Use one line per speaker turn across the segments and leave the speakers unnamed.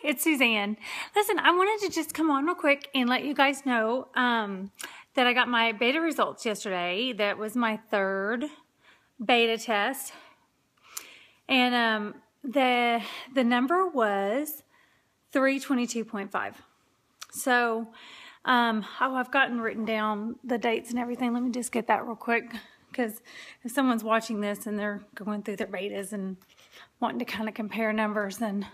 it's Suzanne. Listen, I wanted to just come on real quick and let you guys know that I got my beta results yesterday. That was my third beta test. And the number was 322.5. So I've gotten written down the dates and everything. Let me just get that real quick, because if someone's watching this and they're going through their betas and wanting to kind of compare numbers, then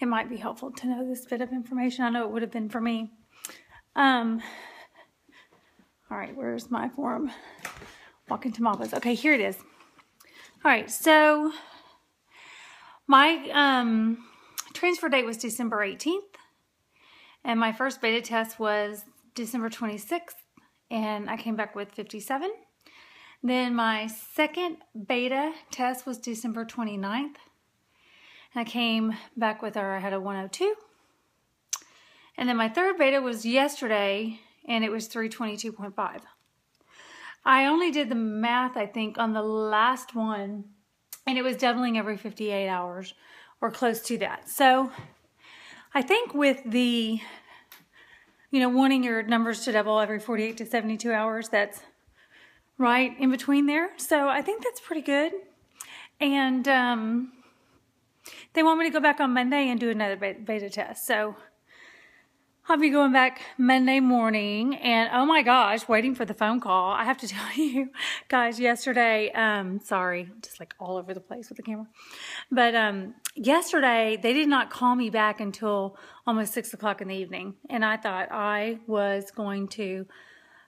it might be helpful to know this bit of information. I know it would have been for me. All right, where's my form? Walking to Mama's. Okay, here it is. All right, so my transfer date was December 18th, and my first beta test was December 26th, and I came back with 57. Then my second beta test was December 29th, and I came back with I had a 102. And then my third beta was yesterday, and it was 322.5. I only did the math, I think, on the last one, and it was doubling every 58 hours, or close to that. So I think with the, wanting your numbers to double every 48 to 72 hours, that's right in between there. So I think that's pretty good. And they want me to go back on Monday and do another beta test. So I'll be going back Monday morning, and oh my gosh, waiting for the phone call. I have to tell you guys, yesterday, sorry, just like all over the place with the camera. But yesterday, they did not call me back until almost 6 o'clock in the evening. And I thought I was going to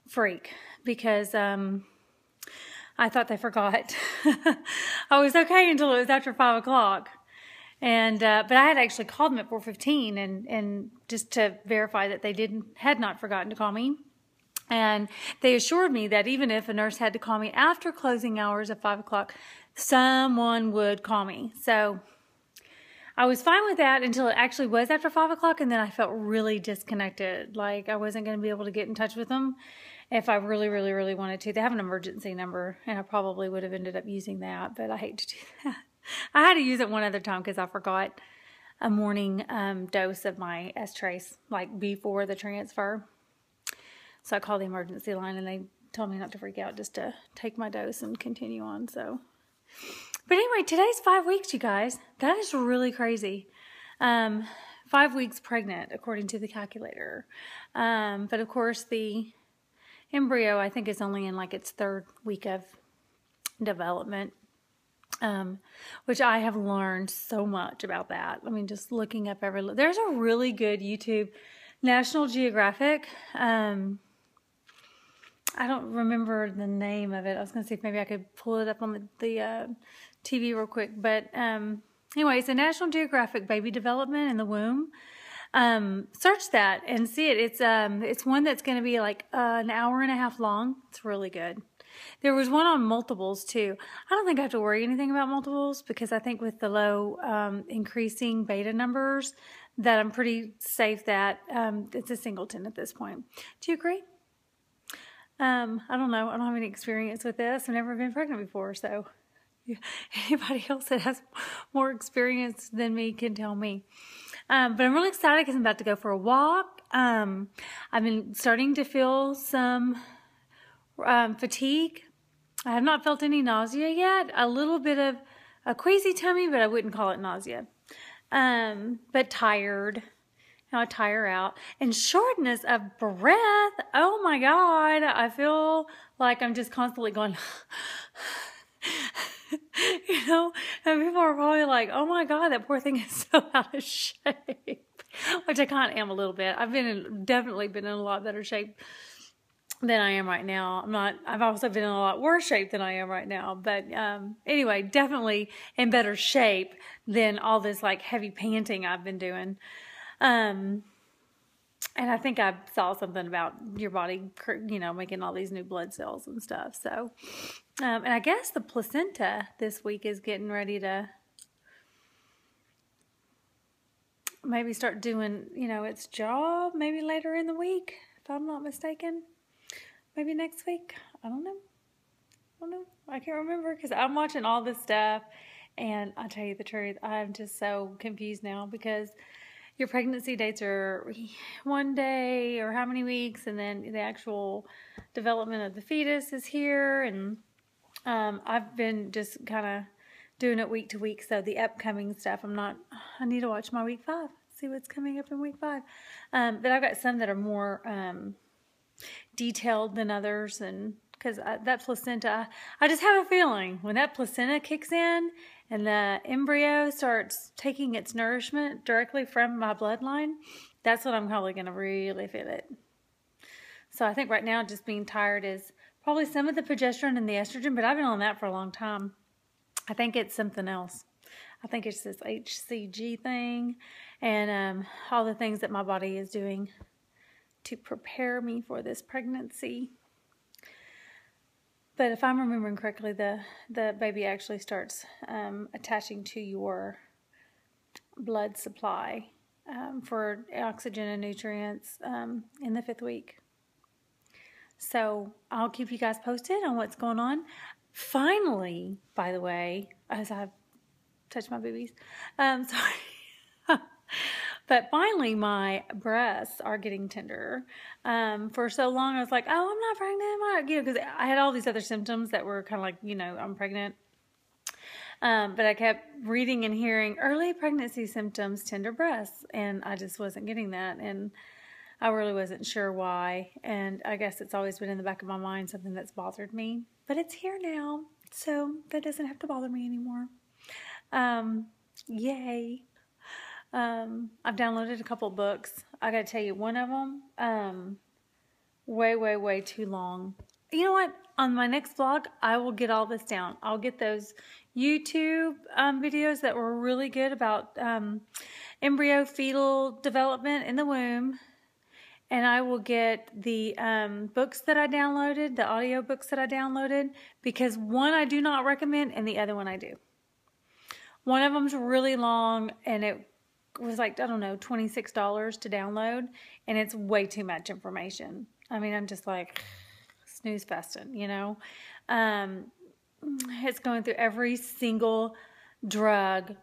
freak, because I thought they forgot. I was okay until it was after 5 o'clock. And but I had actually called them at 4:15 and just to verify that they had not forgotten to call me. And they assured me that even if a nurse had to call me after closing hours at 5 o'clock, someone would call me. So I was fine with that until it actually was after 5 o'clock, and then I felt really disconnected. Like I wasn't going to be able to get in touch with them if I really, really, really wanted to. They have an emergency number, and I probably would have ended up using that, but I hate to do that. I had to use it one other time because I forgot a morning dose of my S-Trace, like before the transfer. So I called the emergency line, and they told me not to freak out, just to take my dose and continue on. So, but anyway, today's 5 weeks, you guys. That is really crazy. 5 weeks pregnant, according to the calculator. But of course, the embryo, I think, is only in like its third week of development. Which I have learned so much about that. I mean, just looking up there's a really good YouTube, National Geographic. I don't remember the name of it. I was going to see if maybe I could pull it up on the TV real quick. But anyway, it's a National Geographic baby development in the womb. Search that and see it. It's one that's going to be like an hour and a half long. It's really good. There was one on multiples too. I don't think I have to worry anything about multiples, because I think with the low increasing beta numbers that I'm pretty safe that it's a singleton at this point. Do you agree? I don't know. I don't have any experience with this. I've never been pregnant before, so anybody else that has more experience than me can tell me. But I'm really excited because I'm about to go for a walk. I've been starting to feel some fatigue. I have not felt any nausea yet. A little bit of a queasy tummy, but I wouldn't call it nausea. But tired. I tire out. And shortness of breath. Oh my God. I feel like I'm just constantly going, and people are probably like, oh my God, that poor thing is so out of shape. Which I kind of am a little bit. I've definitely been in a lot better shape than I am right now. I've also been in a lot worse shape than I am right now. But anyway, definitely in better shape than all this like heavy panting I've been doing. And I think I saw something about your body, making all these new blood cells and stuff. So, and I guess the placenta this week is getting ready to maybe start doing, its job maybe later in the week, if I'm not mistaken. Maybe next week. I don't know. I can't remember because I'm watching all this stuff, and I'll tell you the truth, I'm just so confused now because your pregnancy dates are 1 day or how many weeks, and then the actual development of the fetus is here. And I've been just kind of doing it week to week. So the upcoming stuff, I need to watch my week 5, see what's coming up in week 5. But I've got some that are more detailed than others, and because that placenta, I just have a feeling when that placenta kicks in and the embryo starts taking its nourishment directly from my bloodline, that's when I'm probably going to really feel it. So I think right now just being tired is probably some of the progesterone and the estrogen, but I've been on that for a long time. I think it's something else. I think it's this HCG thing and all the things that my body is doing to prepare me for this pregnancy. But if I'm remembering correctly, the baby actually starts attaching to your blood supply for oxygen and nutrients in the 5th week. So I'll keep you guys posted on what's going on. Finally, by the way, as I've touched my boobies, sorry. But finally, my breasts are getting tender. For so long, I was like, oh, I'm not pregnant. Because I had all these other symptoms that were kind of like, I'm pregnant. But I kept reading and hearing early pregnancy symptoms, tender breasts. And I just wasn't getting that. And I really wasn't sure why. And I guess it's always been in the back of my mind, something that's bothered me. But it's here now. So that doesn't have to bother me anymore. Yay. I've downloaded a couple books. I gotta tell you, one of them, way too long. You know what? On my next vlog, I will get all this down. I'll get those YouTube videos that were really good about embryo fetal development in the womb. And I will get the books that I downloaded, the audio books that I downloaded, because one I do not recommend and the other one I do. One of them's really long and it was like, I don't know, $26 to download, and it's way too much information. I mean, I'm just like snooze festing, It's going through every single drug,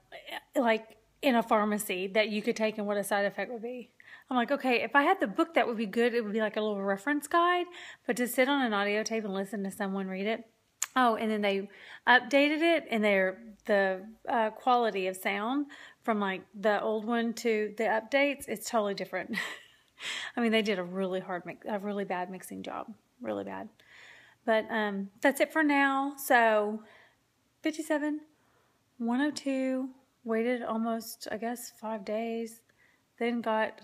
like in a pharmacy, that you could take and what a side effect would be. I'm like, okay, if I had the book that would be good, it would be like a little reference guide, but to sit on an audio tape and listen to someone read it. Oh, and then they updated it, and the quality of sound from like the old one to the updates, it's totally different. I mean, they did a really bad mixing job, really bad. But that's it for now. So 57, 102, waited almost, I guess, 5 days, then got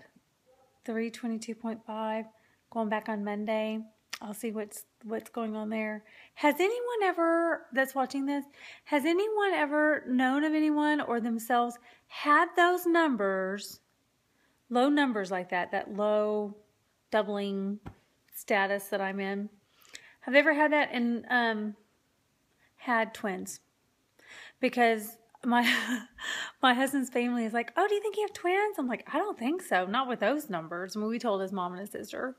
322.5, going back on Monday. I'll see what's going on there. Has anyone ever, that's watching this, has anyone ever known of anyone or themselves had those numbers, low numbers like that low doubling status that I'm in? Have they ever had that and had twins? Because my husband's family is like, oh, do you think you have twins? I'm like, I don't think so. Not with those numbers. I mean, we told his mom and his sister.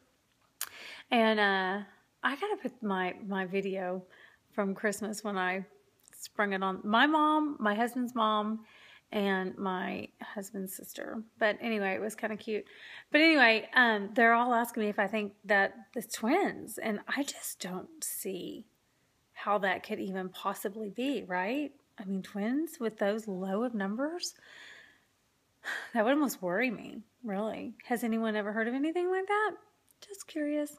And I gotta put my video from Christmas when I sprung it on my mom, my husband's mom, and my husband's sister. But anyway, it was kind of cute. But anyway, they're all asking me if I think that it's twins, and I just don't see how that could even possibly be, right? I mean, twins with those low of numbers, that would almost worry me, really. Has anyone ever heard of anything like that? Just curious.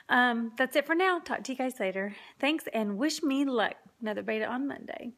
That's it for now. Talk to you guys later. Thanks, and wish me luck. Another beta on Monday.